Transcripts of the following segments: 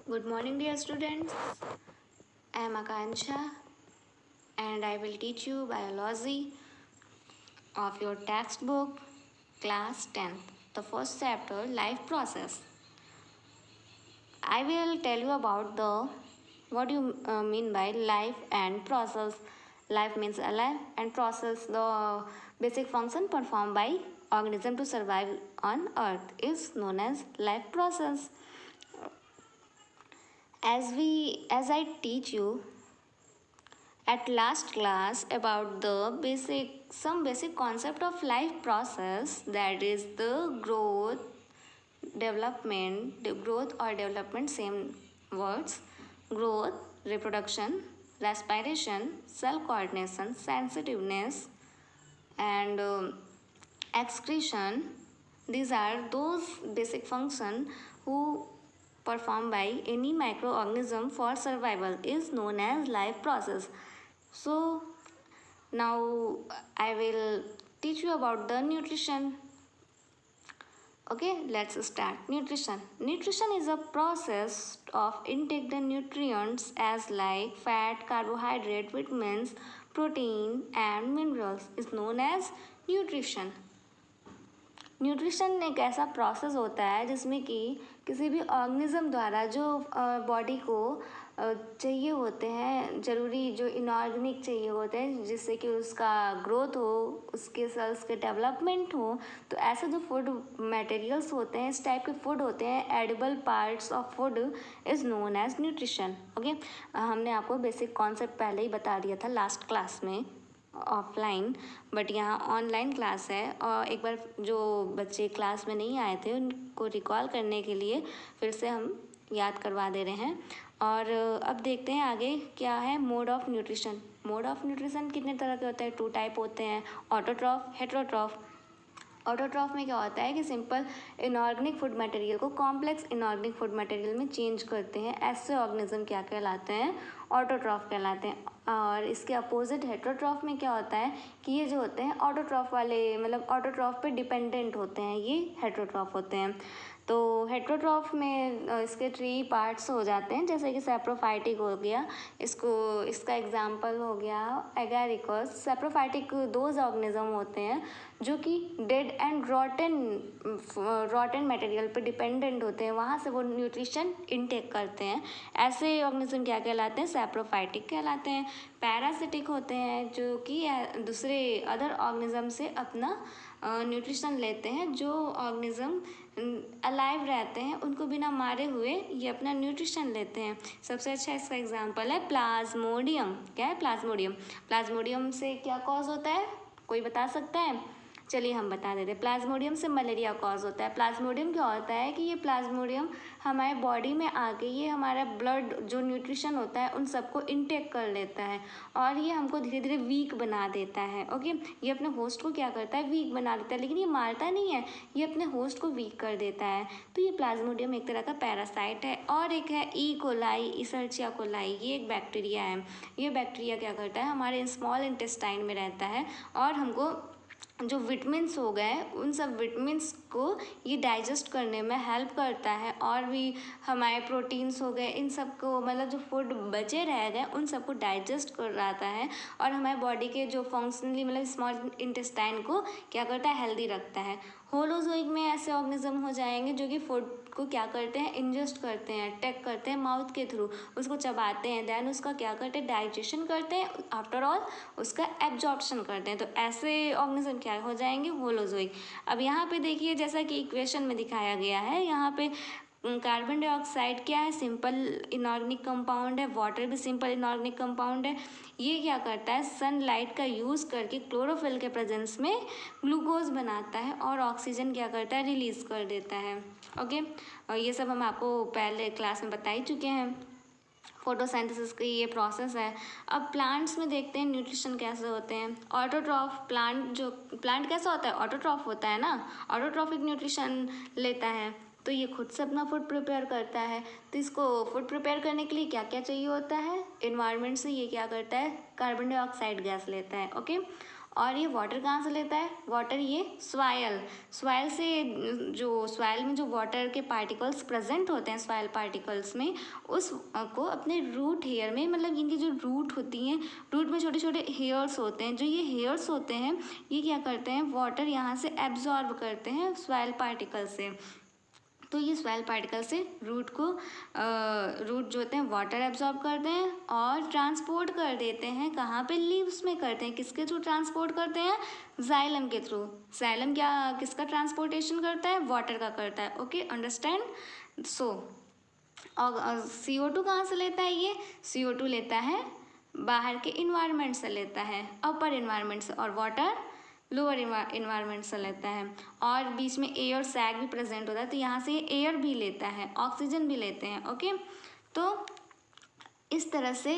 Good morning, dear students. I am Akansha and I will teach you biology of your textbook, class 10th. The first chapter, life process. I will tell you about the what you mean by life and process. Life means alive and process the basic function performed by organism to survive on earth is known as life process. As I teach you at last class about the some basic concept of life process, that is the growth or development, same words, growth, reproduction, respiration, cell coordination, sensitiveness, and excretion. These are those basic functions who performed by any microorganism for survival is known as life process. So now I will teach you about the nutrition. Okay, let's start. Nutrition is a process of intake the nutrients as like fat, carbohydrate, vitamins, protein and minerals is known as nutrition. Nutrition एक ऐसा process होता है जिसमें कि किसी भी organism द्वारा जो बॉडी को चाहिए होते हैं, ज़रूरी जो इनऑर्गेनिक चाहिए होते हैं जिससे कि उसका ग्रोथ हो, उसके सेल्स के डेवलपमेंट हो, तो ऐसे जो फूड मटेरियल्स होते हैं, इस टाइप के फूड होते हैं, edible parts of food is known as nutrition. Okay, हमने आपको बेसिक कॉन्सेप्ट पहले ही बता दिया था लास्ट क्लास में ऑफलाइन, बट यहाँ ऑनलाइन क्लास है और एक बार जो बच्चे क्लास में नहीं आए थे उनको रिकॉल करने के लिए फिर से हम याद करवा दे रहे हैं. और अब देखते हैं आगे क्या है mode of nutrition. Mode of nutrition कितने तरह के होते हैं? 2 टाइप होते हैं, ऑटोट्रॉफ, हेट्रोट्रॉफ. ऑटोट्रॉफ में क्या होता है कि सिंपल इनऑर्गेनिक फूड मटेरियल को कॉम्प्लेक्स इनऑर्गेनिक फूड मटेरियल में चेंज करते हैं, ऐसे ऑर्गेनिज्म क्या कहलाते हैं? ऑटोट्रॉफ कहलाते हैं. और इसके अपोजिट हेट्रोट्रॉफ में क्या होता है कि ये जो होते हैं ऑटोट्रॉफ वाले, मतलब ऑटोट्रॉफ पे डिपेंडेंट होते हैं, ये हेट्रोट्रॉफ होते हैं. तो हेट्रोट्रॉफ में इसके 3 पार्ट्स हो जाते हैं, जैसे कि सैप्रोफाइटिक हो गया, इसका एग्जांपल हो गया एगैरिकस. सैप्रोफाइटिक दोज ऑर्गेनिज्म होते हैं जो कि डेड एंड रॉटन मटेरियल पे डिपेंडेंट होते हैं, वहाँ से वो न्यूट्रिशन इनटेक करते हैं. ऐसे ऑर्गेनिज्म क्या कहलाते हैं? सैप्रोफाइटिक कहलाते हैं. पैरासिटिक होते हैं जो कि दूसरे अदर ऑर्गेनिज्म से अपना न्यूट्रिशन लेते हैं. जो ऑर्गेनिज्म अलाइव रहते हैं उनको बिना मारे हुए ये अपना न्यूट्रिशन लेते हैं. सबसे अच्छा इसका एग्जांपल है प्लाज्मोडियम. क्या है प्लाज्मोडियम? प्लाज्मोडियम से क्या कॉज होता है, कोई बता सकता है? चलिए हम बता देते हैं. प्लाज्मोडियम से मलेरिया कॉज होता है. प्लाज्मोडियम क्या होता है कि ये प्लाज्मोडियम हमारे बॉडी में आके ये हमारा ब्लड जो न्यूट्रिशन होता है उन सबको इनटेक कर लेता है और ये हमको धीरे धीरे वीक बना देता है. ओके, ये अपने होस्ट को क्या करता है? वीक बना देता है, लेकिन ये मारता नहीं है, ये अपने होस्ट को वीक कर देता है. तो ये प्लाज्मोडियम एक तरह का पैरासाइट है. और एक है ई कोलाई, इसर्चिया कोलाई, ये एक बैक्टीरिया है. ये बैक्टीरिया क्या करता है? हमारे स्मॉल इंटेस्टाइन में रहता है और हमको जो विटामिन्स हो गए उन सब विटामिन्स को ये डाइजेस्ट करने में हेल्प करता है. और भी हमारे प्रोटीन्स हो गए, इन सब को, मतलब जो फूड बचे रह गए उन सबको डाइजेस्ट कर रहा है और हमारे बॉडी के जो फंक्शनली मतलब स्मॉल इंटेस्टाइन को क्या करता है? हेल्दी रखता है. होलोजोइक में ऐसे ऑर्गेनिज्म हो जाएंगे जो कि फूड को क्या करते हैं? इंजेस्ट करते हैं, टेक करते हैं माउथ के थ्रू, उसको चबाते हैं, देन उसका क्या करते हैं? डाइजेशन करते हैं, आफ्टर ऑल उसका एब्जॉर्प्शन करते हैं. तो ऐसे ऑर्गेनिज्म क्या हो जाएंगे? होलोजोइक. अब यहाँ पे देखिए जैसा कि इक्वेशन में दिखाया गया है, यहाँ पे कार्बन डाइऑक्साइड क्या है? सिंपल इनऑर्गेनिक कंपाउंड है. वाटर भी सिंपल इनऑर्गेनिक कंपाउंड है. ये क्या करता है? सनलाइट का यूज़ करके क्लोरोफिल के प्रेजेंस में ग्लूकोज बनाता है और ऑक्सीजन क्या करता है? रिलीज़ कर देता है. ओके, और ये सब हम आपको पहले क्लास में बता ही चुके हैं. फोटोसिंथेसिस की ये प्रोसेस है. अब प्लांट्स में देखते हैं न्यूट्रिशन कैसे होते हैं. ऑटोट्रॉफ प्लांट कैसा होता है? ऑटोट्रॉफ होता है ना. ऑटोट्रॉफिक न्यूट्रिशन लेता है तो ये खुद से अपना फूड प्रिपेयर करता है. तो इसको फूड प्रिपेयर करने के लिए क्या क्या चाहिए होता है? इन्वायरमेंट से ये क्या करता है? कार्बन डाइऑक्साइड गैस लेता है. ओके, और ये वाटर कहाँ से लेता है? वाटर ये सॉइल से, जो सॉइल में जो वाटर के पार्टिकल्स प्रेजेंट होते हैं, सॉइल पार्टिकल्स में, उस को अपने रूट हेयर में, मतलब इनकी जो रूट होती हैं, रूट में छोटे छोटे हेयर्स होते हैं, जो ये हेयर्स होते हैं ये क्या करते हैं? वाटर यहाँ से एब्जॉर्ब करते हैं सॉइल पार्टिकल से। तो ये सॉइल पार्टिकल से रूट जो होते हैं वाटर एब्जॉर्ब करते हैं और ट्रांसपोर्ट कर देते हैं। कहाँ पे? लीव्स में करते हैं। किसके थ्रू ट्रांसपोर्ट करते हैं? जाइलम के थ्रू। जाइलम किसका ट्रांसपोर्टेशन करता है? वाटर का करता है। Okay, understand. सो और CO2 कहाँ से लेता है? ये CO2 लेता है बाहर के इन्वायरमेंट से लेता है, अपर इन्वायरमेंट से, और वाटर लोअर इन्वायरमेंट से लेता है। और बीच में एयर सैग भी प्रेजेंट होता है, तो यहाँ से ये एयर भी लेता है, ऑक्सीजन भी लेते हैं। ओके, तो इस तरह से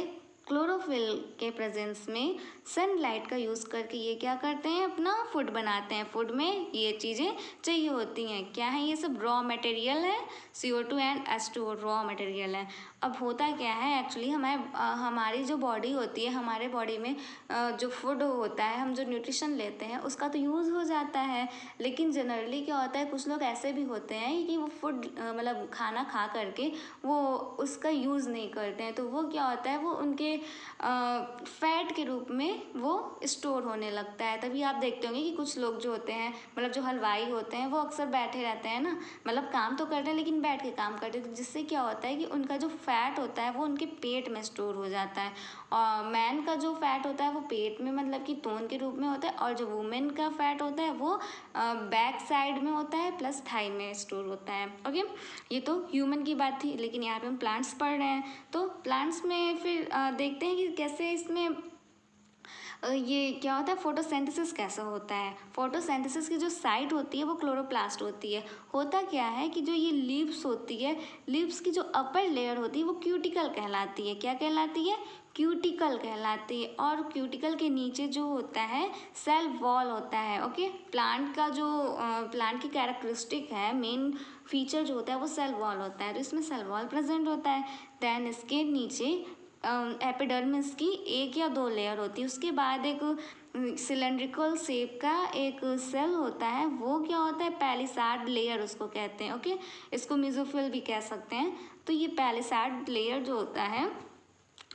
क्लोरोफिल के प्रेजेंस में सनलाइट का यूज़ करके ये क्या करते हैं? अपना फूड बनाते हैं। फूड में ये चीज़ें चाहिए होती हैं। क्या है? ये सब रॉ मटेरियल है। CO2 and H2O raw material है। अब होता क्या है एक्चुअली, हमारी जो बॉडी होती है, हमारे बॉडी में जो फूड होता है, हम जो न्यूट्रिशन लेते हैं उसका तो यूज़ हो जाता है, लेकिन जनरली क्या होता है, कुछ लोग ऐसे भी होते हैं कि वो फूड मतलब खाना खा करके वो उसका यूज़ नहीं करते हैं। तो वो क्या होता है, वो उनके फैट के रूप में वो स्टोर होने लगता है। तभी आप देखते होंगे कि कुछ लोग जो होते हैं, मतलब जो हलवाई होते हैं, वो अक्सर बैठे रहते हैं ना, मतलब काम तो करते हैं लेकिन बैठ के काम करते हैं। तो जिससे क्या होता है कि उनका जो फैट होता है वो उनके पेट में स्टोर हो जाता है। और मैन का जो फैट होता है वो पेट में, मतलब कि तोन के रूप में होता है, और जो वुमेन का फैट होता है वो बैक साइड में होता है प्लस थाई में स्टोर होता है। ओके, ये तो ह्यूमन की बात थी, लेकिन यहाँ पे हम प्लांट्स पढ़ रहे हैं। तो प्लांट्स में फिर देखते हैं कि कैसे इसमें ये क्या होता है, फोटोसिंथेसिस कैसा होता है। फोटोसिंथेसिस की जो साइट होती है वो क्लोरोप्लास्ट होती है। होता क्या है कि जो ये लीव्स होती है, लीव्स की जो अपर लेयर होती है वो क्यूटिकल कहलाती है। क्या कहलाती है? क्यूटिकल कहलाती है। और क्यूटिकल के नीचे जो होता है सेल वॉल होता है। ओके, प्लांट का जो प्लांट की कैरेक्टरिस्टिक है, मेन फीचर जो होता है वो सेल वॉल होता है। तो इसमें सेल वॉल प्रेजेंट होता है। देन इसके नीचे एपिडर्मिस की 1 या 2 लेयर होती है। उसके बाद एक सिलेंड्रिकल शेप का एक सेल होता है, वो क्या होता है? पैलिसाड लेयर उसको कहते हैं। ओके, इसको मेसोफिल भी कह सकते हैं। तो ये पैलिसाड लेयर जो होता है,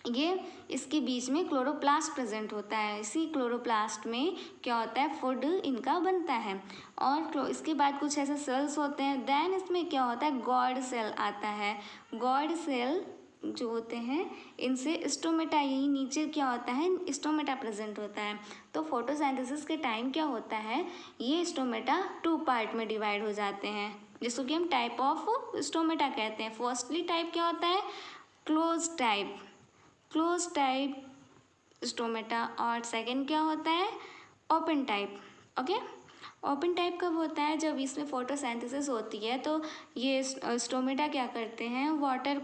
ये इसके बीच में क्लोरोप्लास्ट प्रेजेंट होता है। इसी क्लोरोप्लास्ट में क्या होता है? फूड इनका बनता है। और इसके बाद कुछ ऐसे सेल्स होते हैं। देन इसमें क्या होता है? गॉर्ड सेल आता है। गॉर्ड सेल जो होते हैं, इनसे स्टोमेटा, यही नीचे क्या होता है? स्टोमेटा प्रेजेंट होता है। तो फोटोसिंथेसिस के टाइम क्या होता है? ये स्टोमेटा 2 पार्ट में डिवाइड हो जाते हैं, जिसको कि हम टाइप ऑफ स्टोमेटा कहते हैं। फर्स्टली टाइप क्या होता है? Close type stomata. और सेकंड क्या होता है? Open type. Okay, open type कब होता है? जब इसमें फोटोसिंथेसिस होती है, तो ये स्टोमेटा क्या करते हैं? वाटर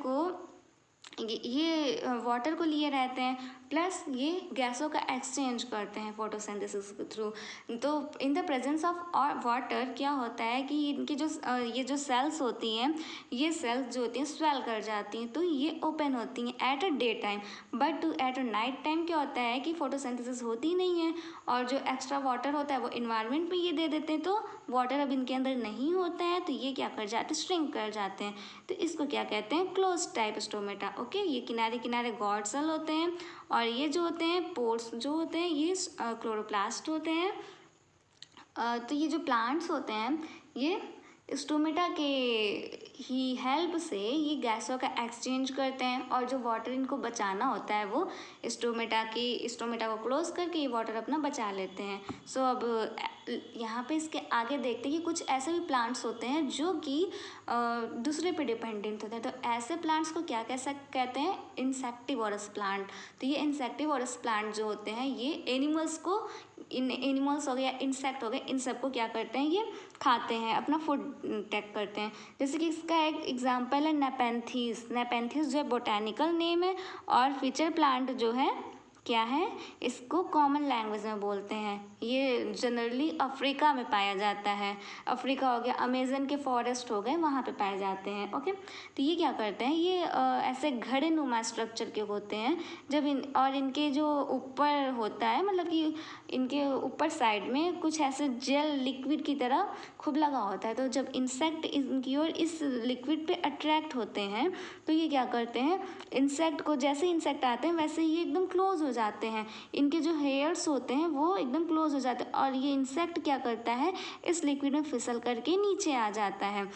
को लिए रहते हैं, प्लस ये गैसों का एक्सचेंज करते हैं फोटोसिंथेसिस के थ्रू। तो in the presence of water क्या होता है कि इनकी ये जो सेल्स होती हैं, ये सेल्स जो होती हैं स्वेल कर जाती हैं, तो ये ओपन होती हैं at a day time. But at a night time क्या होता है कि फोटोसिंथेसिस होती नहीं है, और जो एक्स्ट्रा वाटर होता है वो इन्वायरमेंट में ये दे देते हैं, तो वाटर अब इनके अंदर नहीं होता है, तो ये क्या कर जाते हैं? श्रिंक कर जाते हैं। तो इसको क्या कहते हैं? Close type stomata. ओके, ये किनारे किनारे गॉर्ड सेल होते हैं, और ये जो होते हैं पोर्स जो होते हैं, ये क्लोरोप्लास्ट होते हैं। तो ये जो प्लांट्स होते हैं, ये स्टोमेटा के ही हेल्प से ये गैसों का एक्सचेंज करते हैं, और जो वाटर इनको बचाना होता है वो स्टोमेटा को क्लोज करके ये वाटर अपना बचा लेते हैं। सो अब यहाँ पे इसके आगे देखते हैं कि कुछ ऐसे भी प्लांट्स होते हैं जो कि दूसरे पे डिपेंडेंट होते हैं। तो ऐसे प्लांट्स को क्या कहते हैं? Insectivorous plant. तो ये इंसेक्टिवोरस प्लांट जो होते हैं, ये एनिमल्स हो गए या इंसेक्ट हो गए, इन सबको क्या करते हैं? ये खाते हैं, अपना फूड टेक करते हैं। जैसे कि इसका एक एग्जांपल है नेपेंथीस। नेपेंथीस जो है बोटेनिकल नेम है, और फीचर प्लांट जो है क्या है, इसको कॉमन लैंग्वेज में बोलते हैं। ये जनरली अफ्रीका में पाया जाता है। अफ्रीका हो गया, अमेज़न के फॉरेस्ट हो गए, वहाँ पे पाए जाते हैं। ओके, तो ये क्या करते हैं, ये ऐसे घड़े नुमा स्ट्रक्चर के होते हैं। जब इनके जो ऊपर होता है, मतलब कि इनके ऊपर साइड में कुछ ऐसे जेल लिक्विड की तरह खूब लगा होता है। तो जब इंसेक्ट इनकी ओर इस लिक्विड पे अट्रैक्ट होते हैं तो ये क्या करते हैं, इंसेक्ट को, जैसे इंसेक्ट आते हैं वैसे ये एकदम क्लोज हो जाते हैं। इनके जो हेयर्स होते हैं वो एकदम क्लोज हो जाते हैं और ये इंसेक्ट क्या करता है, इस लिक्विड में फिसल करके नीचे आ जाता है।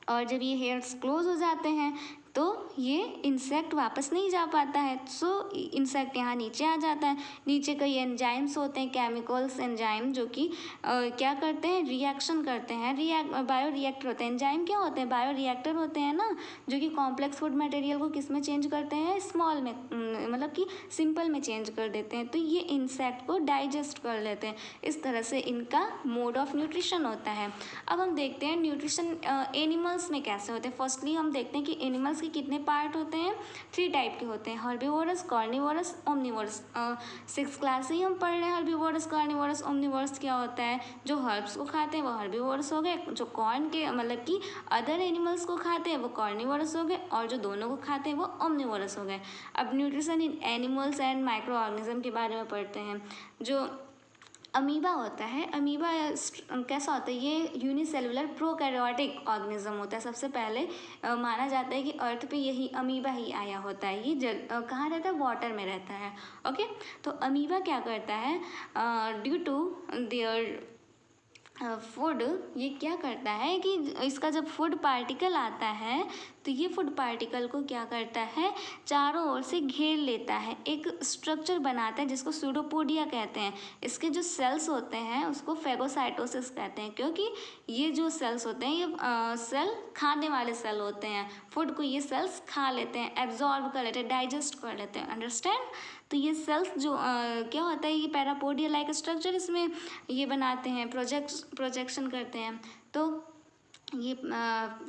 और जब ये हेयर्स क्लोज हो जाते हैं तो ये इंसेक्ट वापस नहीं जा पाता है। सो इंसेक्ट यहाँ नीचे आ जाता है। नीचे कई एंजाइम्स होते हैं, केमिकल्स एंजाइम, जो कि क्या करते हैं, रिएक्शन करते हैं। बायो रिएक्टर होते हैं। एंजाइम क्या होते हैं, बायो रिएक्टर होते हैं ना, जो कि कॉम्प्लेक्स फूड मटेरियल को किस में चेंज करते हैं, स्मॉल में, मतलब कि सिंपल में चेंज कर देते हैं। तो ये इंसेक्ट को डाइजेस्ट कर लेते हैं। इस तरह से इनका मोड ऑफ न्यूट्रिशन होता है। अब हम देखते हैं न्यूट्रिशन एनिमल्स में कैसे होते हैं। फर्स्टली हम देखते हैं कि एनिमल्स के कितने पार्ट होते हैं, 3 टाइप के होते हैं, herbivorous, carnivorous, omnivorous. 6th class से ही हम पढ़ रहे हैं हर्बीवोरस, कार्निवोरस, ओमनिवोरस क्या होता है। जो हर्ब्स को खाते हैं वो हर्बीवोरस हो गए, जो कॉर्न के मतलब कि अदर एनिमल्स को खाते हैं वो कार्निवोरस हो गए, और जो दोनों को खाते हैं वो ओमनिवोरस हो गए। अब nutrition in animals and micro organism के बारे में पढ़ते हैं। जो अमीबा होता है, अमीबा कैसा होता है, ये यूनिसेलुलर प्रोकैरियोटिक ऑर्गेनिज्म होता है। सबसे पहले माना जाता है कि अर्थ पे यही अमीबा ही आया होता है। ये कहाँ रहता है, वाटर में रहता है। ओके, तो अमीबा क्या करता है, ड्यू टू देयर फूड, ये क्या करता है कि इसका जब फूड पार्टिकल आता है तो ये फूड पार्टिकल को क्या करता है, चारों ओर से घेर लेता है, एक स्ट्रक्चर बनाता है जिसको सूडोपोडिया कहते हैं। इसके जो सेल्स होते हैं उसको फेगोसाइटोसिस कहते हैं, क्योंकि ये जो सेल्स होते हैं ये सेल खाने वाले सेल होते हैं। फूड को ये सेल्स खा लेते हैं, एब्जॉर्ब कर लेते हैं, डाइजेस्ट कर लेते हैं। अंडरस्टैंड। तो ये सेल्स जो क्या होता है, ये पैरापोडिया लाइक स्ट्रक्चर इसमें ये बनाते हैं, प्रोजेक्शन करते हैं। तो ये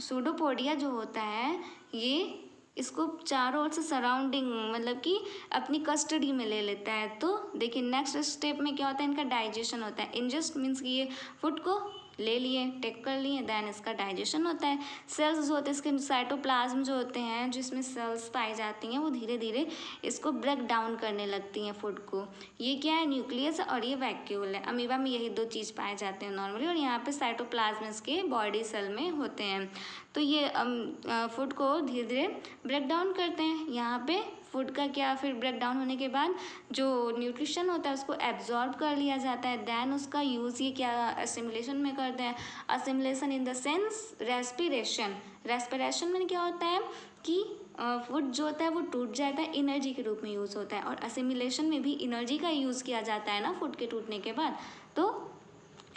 सूडोपोडिया जो होता है ये इसको चारों ओर से सराउंडिंग, मतलब कि अपनी कस्टडी में ले लेता है। तो देखिए नेक्स्ट स्टेप में क्या होता है, इनका डाइजेशन होता है। इंजेस्ट मीन्स कि ये फूड को ले लिए, टेक कर लिए, देन इसका डाइजेशन होता है। सेल्स जो होते हैं इसके साइटोप्लाज्म जो होते हैं, जिसमें सेल्स पाई जाती हैं, वो धीरे धीरे इसको ब्रेक डाउन करने लगती हैं फूड को। ये क्या है, न्यूक्लियस और ये वैक्यूल है। अमीबा में यही 2 चीज़ पाए जाते हैं नॉर्मली, और यहाँ पे साइटोप्लाज्म इसके बॉडी सेल में होते हैं। तो ये फूड को धीरे धीरे ब्रेक डाउन करते हैं। यहाँ पे फूड का क्या, फिर ब्रेक डाउन होने के बाद जो न्यूट्रिशन होता है उसको एब्जॉर्ब कर लिया जाता है। देन उसका यूज़ ये क्या असिमिलेशन में करते हैं। Assimilation in the sense respiration. Respiration में क्या होता है कि फूड जो होता है वो टूट जाता है, एनर्जी के रूप में यूज़ होता है। और असिमिलेशन में भी एनर्जी का यूज़ किया जाता है ना फूड के टूटने के बाद, तो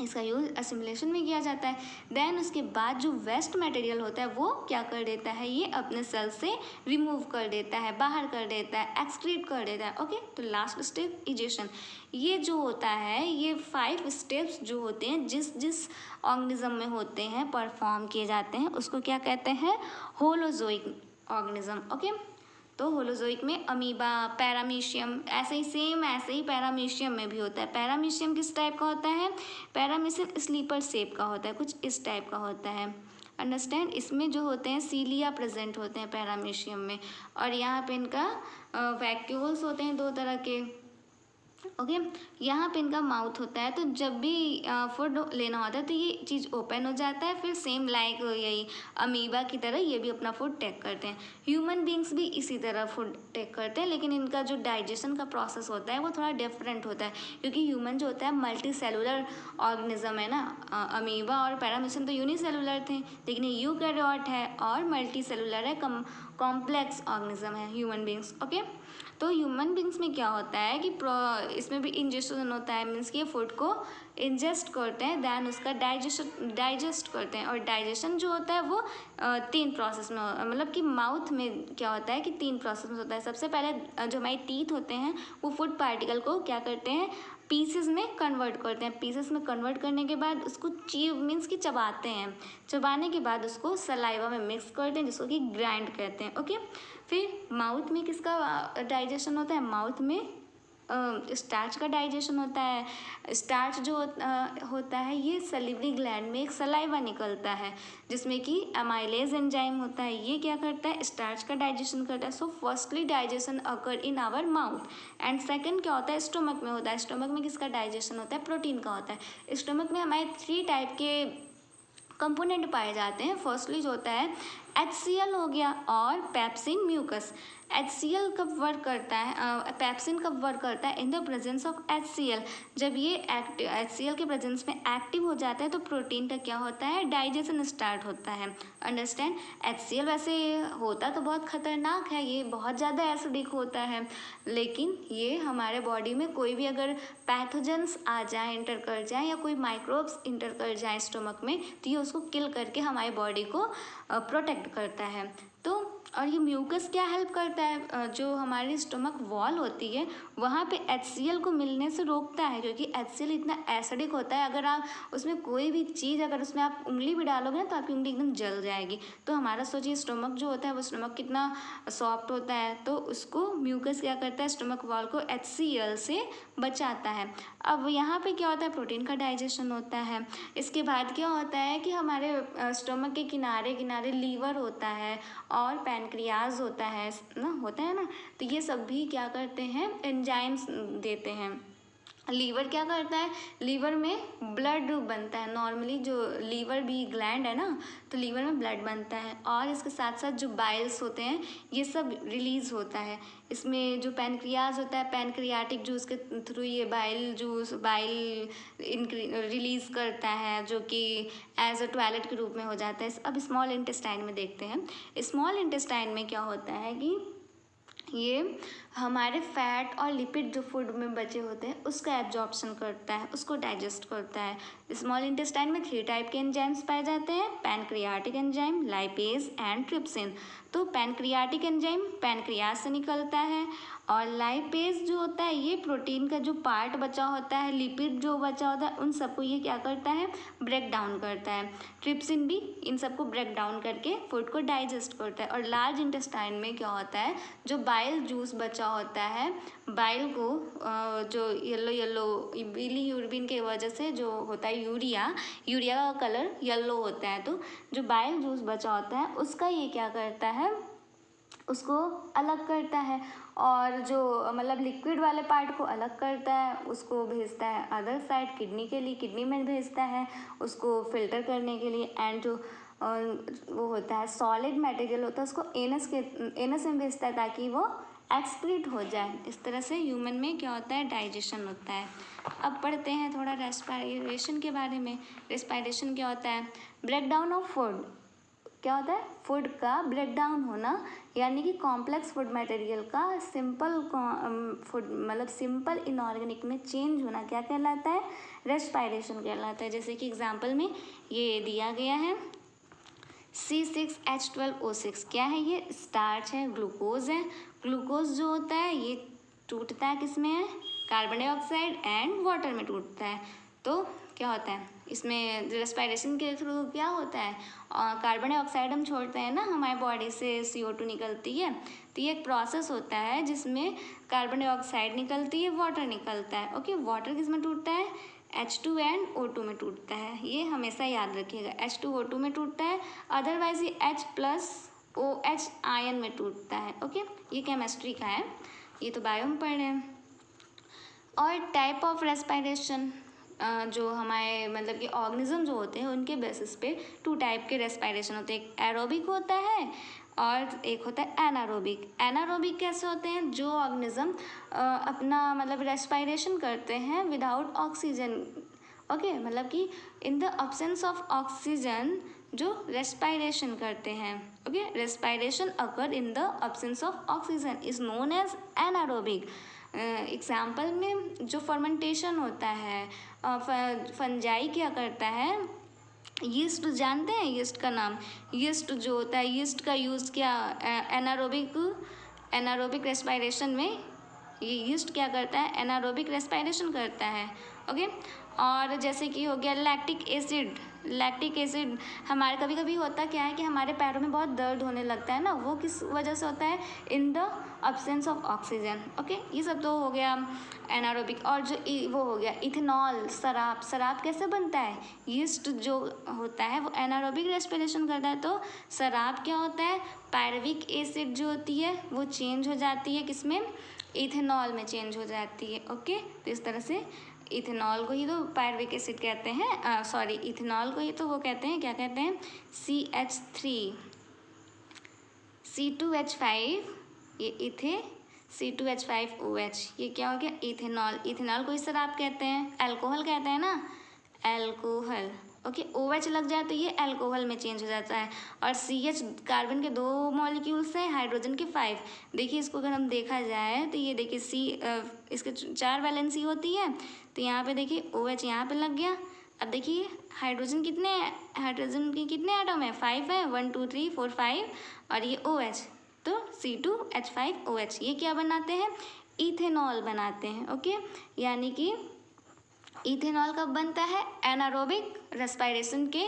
इसका यूज़ असिमिलेशन में किया जाता है। देन उसके बाद जो वेस्ट मटेरियल होता है वो क्या कर देता है, ये अपने सेल से रिमूव कर देता है, बाहर कर देता है, एक्सक्रीट कर देता है। ओके, तो लास्ट स्टेप इजेशन। ये जो होता है, ये 5 स्टेप्स जो होते हैं जिस जिस ऑर्गेनिज्म में होते हैं, परफॉर्म किए जाते हैं, उसको क्या कहते हैं, होलोजोइक ऑर्गेनिज्म। ओके, तो होलोजोइक में अमीबा, पैरामीशियम, ऐसे ही पैरामीशियम में भी होता है। पैरामीशियम किस टाइप का होता है, पैरामीशियम स्लीपर शेप का होता है, कुछ इस टाइप का होता है। अंडरस्टैंड। इसमें जो होते हैं सीलिया प्रेजेंट होते हैं पैरामीशियम में, और यहाँ पे इनका वैक्यूल्स होते हैं 2 तरह के। ओके, यहाँ पे इनका माउथ होता है, तो जब भी फूड लेना होता है तो ये चीज़ ओपन हो जाता है, फिर सेम लाइक यही अमीबा की तरह ये भी अपना फूड टेक करते हैं। ह्यूमन बींग्स भी इसी तरह फूड टेक करते हैं, लेकिन इनका जो डाइजेशन का प्रोसेस होता है वो थोड़ा डिफरेंट होता है, क्योंकि ह्यूमन जो होता है मल्टी सेलुलर ऑर्गेनिज्म है ना। अमीबा और पैरामीशियम तो यूनिसेलुलर थे, लेकिन ये यूकैरियोट है और मल्टी सेलुलर है, कॉम्प्लेक्स ऑर्गेनिज्म है ह्यूमन बींग्स। ओके, तो ह्यूमन बींग्स में क्या होता है कि इसमें भी इंजेक्शन होता है, मीन्स कि फूड को इंजेस्ट करते हैं, देन उसका डाइजेस्ट करते हैं। और डाइजेशन जो होता है वो 3 प्रोसेस में, मतलब कि माउथ में क्या होता है कि 3 प्रोसेस में होता है। सबसे पहले जो हमारे टीथ होते हैं वो फूड पार्टिकल को क्या करते हैं, पीसेस में कन्वर्ट करते हैं। पीसेस में कन्वर्ट करने के बाद उसको च्यू मीन्स कि चबाते हैं। चबाने के बाद उसको सलाइवा में मिक्स करते हैं, जिसको कि ग्राइंड कहते हैं। ओके, फिर माउथ में किसका डाइजेशन होता है, माउथ में स्टार्च का डाइजेशन होता है। स्टार्च जो होता है ये सलिवरी ग्लैंड में एक सलाइवा निकलता है जिसमें कि अमाइलेज एंजाइम होता है। ये क्या करता है, स्टार्च का डाइजेशन करता है। So firstly digestion occur in our mouth and second क्या होता है, स्टोमक में होता है। स्टोमक में किसका डाइजेशन होता है, प्रोटीन का होता है। स्टोमक में हमारे 3 टाइप के कंपोनेंट पाए जाते हैं। फर्स्टली जो होता है HCl हो गया और पेप्सिन म्यूकस। HCl कब वर्क करता है, पेप्सिन कब वर्क करता है, in the presence of HCl। जब ये HCl के प्रेजेंस में एक्टिव हो जाता है तो प्रोटीन का क्या होता है, डाइजेशन स्टार्ट होता है। अंडरस्टैंड। HCl वैसे होता तो बहुत खतरनाक है, ये बहुत ज़्यादा एसिडिक होता है, लेकिन ये हमारे बॉडी में कोई भी अगर पैथोजेंस आ जाए, इंटर कर जाए, या कोई माइक्रोब्स इंटर कर जाए स्टोमक में, तो ये उसको किल करके हमारी बॉडी को प्रोटेक्ट करता है। तो और ये म्यूकस क्या हेल्प करता है, जो हमारी स्टोमक वॉल होती है वहाँ पे HCl को मिलने से रोकता है, क्योंकि HCl इतना एसिडिक होता है। अगर आप उसमें कोई भी चीज़, अगर उसमें आप उंगली भी डालोगे ना तो आपकी उंगली एकदम जल जाएगी। तो हमारा सोचिए स्टोमक जो होता है वो स्टोमक कितना सॉफ्ट होता है, तो उसको म्यूकस क्या करता है, स्टोमक वॉल को HCl से बचाता है। अब यहाँ पे क्या होता है, प्रोटीन का डाइजेशन होता है। इसके बाद क्या होता है कि हमारे स्टोमक के किनारे किनारे लीवर होता है और पैनक्रियाज होता है ना, तो ये सब भी क्या करते हैं, एंजाइम्स देते हैं। लीवर क्या करता है, लीवर में ब्लड बनता है। नॉर्मली जो लीवर भी ग्लैंड है ना, तो लीवर में ब्लड बनता है, और इसके साथ साथ जो बाइल्स होते हैं ये सब रिलीज़ होता है। इसमें जो पैनक्रियाज होता है, पैनक्रियाटिक जूस के थ्रू ये बाइल रिलीज़ करता है, जो कि एज अ टॉयलेट के रूप में हो जाता है। अब स्मॉल इंटेस्टाइन में देखते हैं। स्मॉल इंटेस्टाइन में क्या होता है कि ये हमारे फैट और लिपिड जो फूड में बचे होते हैं उसका एब्जॉर्प्शन करता है, उसको डाइजेस्ट करता है। स्मॉल इंटेस्टाइन में 3 टाइप के एंजाइम्स पाए जाते हैं, pancreatic enzyme, lipase and trypsin. तो पैनक्रियाटिक एंजाइम पैनक्रियाज से निकलता है, और लाइपेज जो होता है ये प्रोटीन का जो पार्ट बचा होता है, लिपिड जो बचा होता है, उन सबको ये क्या करता है, ब्रेक डाउन करता है। ट्रिप्सिन भी इन सबको ब्रेक डाउन करके फूड को डाइजेस्ट करता है। और लार्ज इंटेस्टाइन में क्या होता है, जो बाइल जूस बचा होता है, बाइल को जो येलो बिलीरुबिन के वजह से जो होता है यूरिया का कलर येलो होता है, तो जो बाइल जूस बचा होता है उसका ये क्या करता है, उसको अलग करता है, और जो मतलब लिक्विड वाले पार्ट को अलग करता है, उसको भेजता है अदर साइड किडनी के लिए, किडनी में भेजता है उसको फिल्टर करने के लिए। एंड जो वो होता है सॉलिड मटेरियल होता है उसको एनस में भेजता है ताकि वो एक्सक्रीट हो जाए। इस तरह से ह्यूमन में क्या होता है, डाइजेशन होता है। अब पढ़ते हैं थोड़ा रेस्पिरेशन के बारे में। रेस्पिरेशन क्या होता है, ब्रेक डाउन ऑफ फूड। क्या होता है, फूड का ब्रेक डाउन होना, यानी कि कॉम्प्लेक्स फूड मटेरियल का सिंपल फूड मतलब सिंपल इनऑर्गेनिक में चेंज होना क्या कहलाता है, रेस्पिरेशन कहलाता है। जैसे कि एग्जांपल में ये दिया गया है C6H12O6। क्या है ये, स्टार्च है, ग्लूकोज है। ग्लूकोज जो होता है ये टूटता है किस में है, कार्बन डाइऑक्साइड एंड वाटर में टूटता है। तो क्या होता है इसमें रेस्पिरेशन के थ्रू क्या होता है, कार्बन डाइऑक्साइड हम छोड़ते हैं ना, हमारे बॉडी से CO2 निकलती है, तो ये एक प्रोसेस होता है जिसमें कार्बन डाइऑक्साइड निकलती है, वाटर निकलता है। ओके, वाटर किस में टूटता है, H2 एंड O2 में टूटता है। ये हमेशा याद रखिएगा, H2O2 में टूटता है, अदरवाइज ये H+OH आयन में टूटता है। ओके, ये केमिस्ट्री का है, ये तो बायो में पढ़ रहे हैं। और टाइप ऑफ रेस्पिरेशन, जो हमारे मतलब कि ऑर्गेनिज्म जो होते हैं उनके बेसिस पे 2 टाइप के रेस्पिरेशन होते हैं। एक एरोबिक होता है और एक होता है एनारोबिक। एनारोबिक कैसे होते हैं, जो ऑर्गेनिज्म अपना मतलब रेस्पिरेशन करते हैं विदाउट ऑक्सीजन। ओके, मतलब कि in the absence of oxygen जो रेस्पिरेशन करते हैं। Okay, respiration occur in the absence of oxygen is known as anaerobic. Example में जो फर्मेंटेशन होता है, फंजाई क्या करता है, यीस्ट जानते हैं यीस्ट का नाम, यीस्ट जो होता है यीस्ट का यूज़ क्या एनारोबिक रेस्पिरेशन में, ये यीस्ट क्या करता है, एनारोबिक रेस्पिरेशन करता है। ओके, और जैसे कि हो गया लैक्टिक एसिड, लैक्टिक एसिड हमारे कभी कभी होता क्या है कि हमारे पैरों में बहुत दर्द होने लगता है ना, वो किस वजह से होता है? इन the absence of oxygen. Okay, ये सब तो हो गया एनारोबिक। और जो वो हो गया इथेनॉल, शराब। शराब कैसे बनता है? यीस्ट जो होता है वो एनारोबिक रेस्पिरेशन करता है। तो शराब क्या होता है? पायरुविक एसिड जो होती है वो चेंज हो जाती है किसमें? इथेनॉल में चेंज हो जाती है। ओके, तो इस तरह से इथेनॉल को ही तो पायरुविक एसिड कहते हैं, सॉरी इथेनॉल को ही तो वो कहते हैं, क्या कहते हैं? CH3 C2H5, ये इथे C2H5OH, ये क्या हो गया? इथेनॉल। इथेनॉल को ही शराब कहते हैं, अल्कोहल कहते हैं ना, अल्कोहल। ओके, OH लग जाए तो ये अल्कोहल में चेंज हो जाता है। और CH कार्बन के 2 मॉलिक्यूल्स हैं, हाइड्रोजन के 5। देखिए इसको अगर हम देखा जाए तो ये देखिए इसके 4 वैलेंसी होती है, तो यहाँ पे देखिए OH यहाँ पे लग गया। अब देखिए हाइड्रोजन कितने, हाइड्रोजन के कितने एटम है? 5 है, 1 2 3 4 5, और ये OH, तो C2H5OH। ये क्या बनाते हैं? इथेनॉल बनाते हैं। ओके, यानी कि इथेनॉल कब बनता है? एनारोबिक रेस्पिरेशन के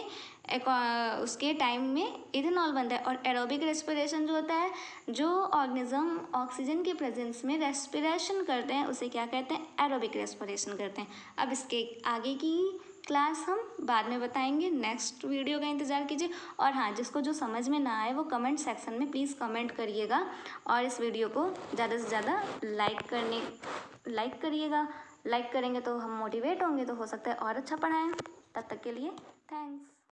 उसके टाइम में इथेनॉल बनता है। और एरोबिक रेस्पिरेशन जो होता है, जो ऑर्गेनिज्म ऑक्सीजन के प्रेजेंस में रेस्पिरेशन करते हैं, उसे क्या कहते हैं? एरोबिक रेस्पिरेशन करते हैं। अब इसके आगे की क्लास हम बाद में बताएंगे, नेक्स्ट वीडियो का इंतज़ार कीजिए। और हाँ, जिसको जो समझ में ना आए वो कमेंट सेक्शन में प्लीज़ कमेंट करिएगा, और इस वीडियो को ज़्यादा से ज़्यादा लाइक करिएगा। लाइक करेंगे तो हम मोटिवेट होंगे, तो हो सकता है और अच्छा पढ़ाएं। तब तक के लिए थैंक्स।